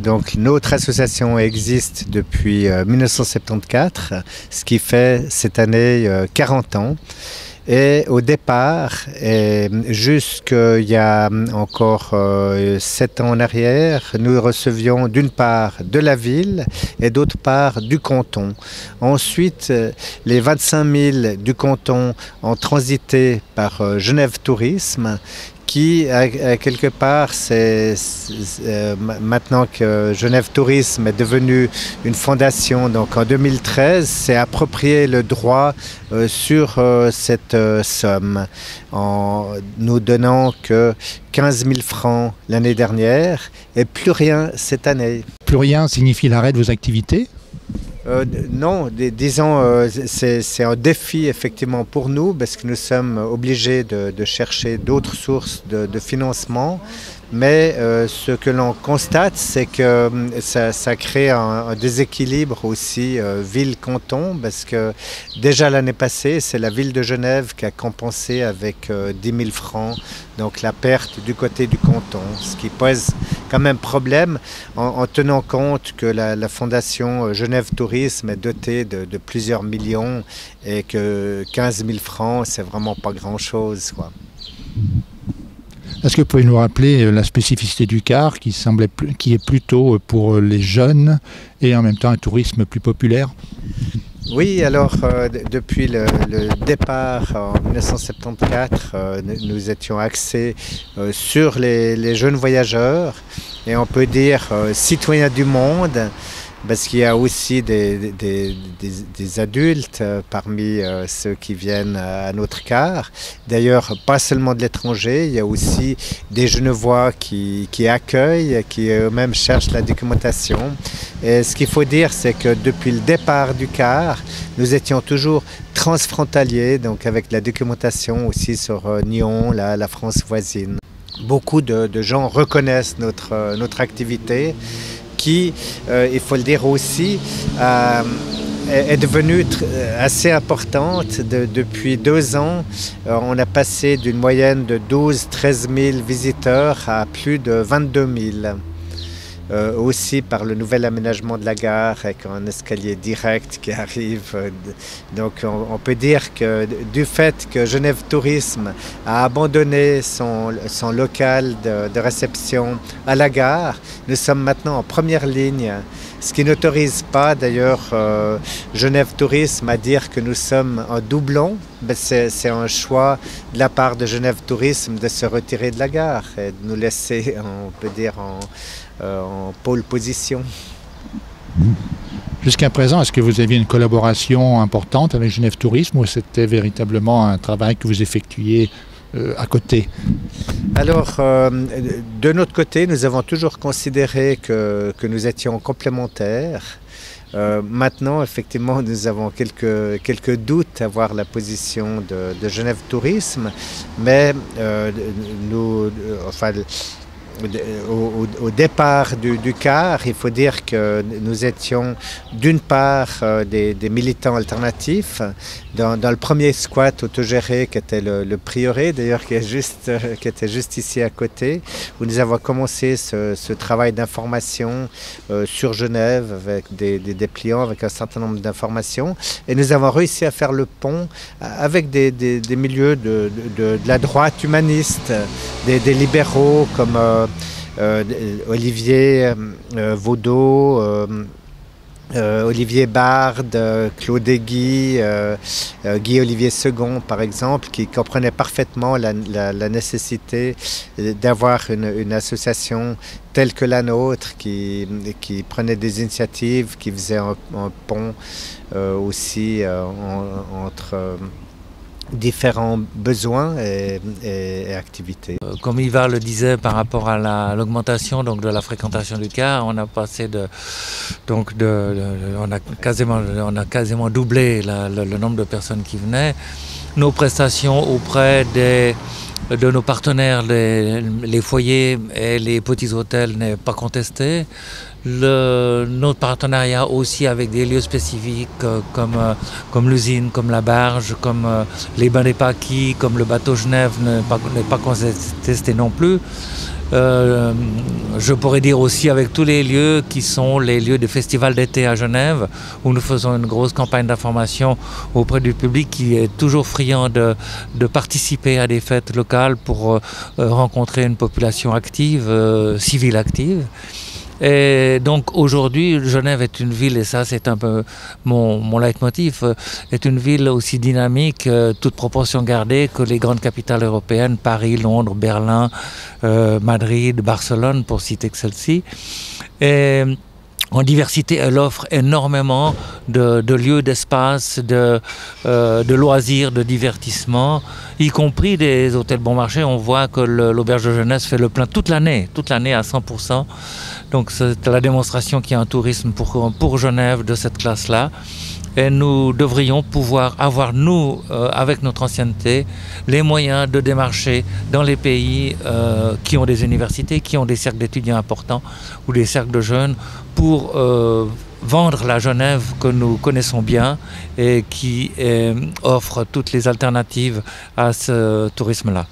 Donc notre association existe depuis 1974, ce qui fait cette année 40 ans. Et au départ, jusqu'il y a encore 7 ans en arrière, nous recevions d'une part de la ville et d'autre part du canton. Ensuite, les 25 000 du canton ont transité par Genève Tourisme, qui, quelque part, maintenant que Genève Tourisme est devenue une fondation, donc en 2013, s'est approprié le droit sur cette somme, en nous donnant que 15 000 francs l'année dernière et plus rien cette année. Plus rien signifie l'arrêt de vos activités ? Non, disons, c'est un défi effectivement pour nous parce que nous sommes obligés de chercher d'autres sources de financement. Mais ce que l'on constate, c'est que ça crée un déséquilibre aussi ville-canton, parce que déjà l'année passée, c'est la ville de Genève qui a compensé avec 10 000 francs, donc la perte du côté du canton, ce qui pose quand même problème en tenant compte que la fondation Genève Tourisme est dotée de plusieurs millions et que 15 000 francs, c'est vraiment pas grand-chose, quoi. Est-ce que vous pouvez nous rappeler la spécificité du Car qui est plutôt pour les jeunes et en même temps un tourisme plus populaire ? Oui, alors depuis le départ en 1974, nous étions axés sur les jeunes voyageurs et on peut dire citoyens du monde, parce qu'il y a aussi des adultes parmi ceux qui viennent à notre Car. D'ailleurs, pas seulement de l'étranger, il y a aussi des Genevois qui accueillent, qui eux-mêmes cherchent la documentation. Et ce qu'il faut dire, c'est que depuis le départ du Car, nous étions toujours transfrontaliers, donc avec la documentation aussi sur Nyon, la France voisine. Beaucoup de gens reconnaissent notre activité, qui, il faut le dire aussi, est devenue assez importante depuis 2 ans. On a passé d'une moyenne de 12-13 000 visiteurs à plus de 22 000. Aussi par le nouvel aménagement de la gare avec un escalier direct qui arrive. Donc on peut dire que du fait que Genève Tourisme a abandonné son local de réception à la gare, nous sommes maintenant en première ligne. Ce qui n'autorise pas d'ailleurs Genève Tourisme à dire que nous sommes un doublon. C'est un choix de la part de Genève Tourisme de se retirer de la gare et de nous laisser, on peut dire, en pôle position. Jusqu'à présent, est-ce que vous aviez une collaboration importante avec Genève Tourisme ou c'était véritablement un travail que vous effectuiez à côté? Alors, de notre côté, nous avons toujours considéré que nous étions complémentaires. Maintenant, effectivement, nous avons quelques doutes à voir la position de Genève Tourisme, mais au départ du Car, il faut dire que nous étions d'une part des militants alternatifs dans le premier squat autogéré qui était le prieuré, d'ailleurs qui était juste ici à côté, où nous avons commencé ce travail d'information sur Genève avec des dépliants, avec un certain nombre d'informations, et nous avons réussi à faire le pont avec des milieux de la droite humaniste, des libéraux comme Olivier Vaudot, Olivier Bard, Claude Guy, Guy-Olivier Second par exemple, qui comprenaient parfaitement la nécessité d'avoir une association telle que la nôtre, qui prenait des initiatives, qui faisait un pont aussi entre différents besoins et activités. Comme Ivar le disait par rapport à l'augmentation de la fréquentation du Car, on a passé on a quasiment doublé le nombre de personnes qui venaient. Nos prestations auprès de nos partenaires, les foyers et les petits hôtels n'est pas contesté. Notre partenariat aussi avec des lieux spécifiques comme l'usine, comme la barge, comme les bains des Paquis, comme le bateau Genève n'est pas contesté non plus. Je pourrais dire aussi avec tous les lieux qui sont les lieux des festivals d'été à Genève, où nous faisons une grosse campagne d'information auprès du public qui est toujours friand de participer à des fêtes locales pour rencontrer une population active, civile active. Et donc aujourd'hui, Genève est une ville, et ça c'est un peu mon leitmotiv, est une ville aussi dynamique, toute proportion gardée, que les grandes capitales européennes, Paris, Londres, Berlin, Madrid, Barcelone, pour citer que celle-ci. Et en diversité, elle offre énormément de lieux, d'espaces, de loisirs, de divertissement, y compris des hôtels bon marché. On voit que l'auberge de jeunesse fait le plein toute l'année à 100%. Donc c'est la démonstration qu'il y a un tourisme pour Genève de cette classe-là. Et nous devrions pouvoir avoir, nous, avec notre ancienneté, les moyens de démarcher dans les pays qui ont des universités, qui ont des cercles d'étudiants importants ou des cercles de jeunes pour vendre la Genève que nous connaissons bien et qui offre toutes les alternatives à ce tourisme-là.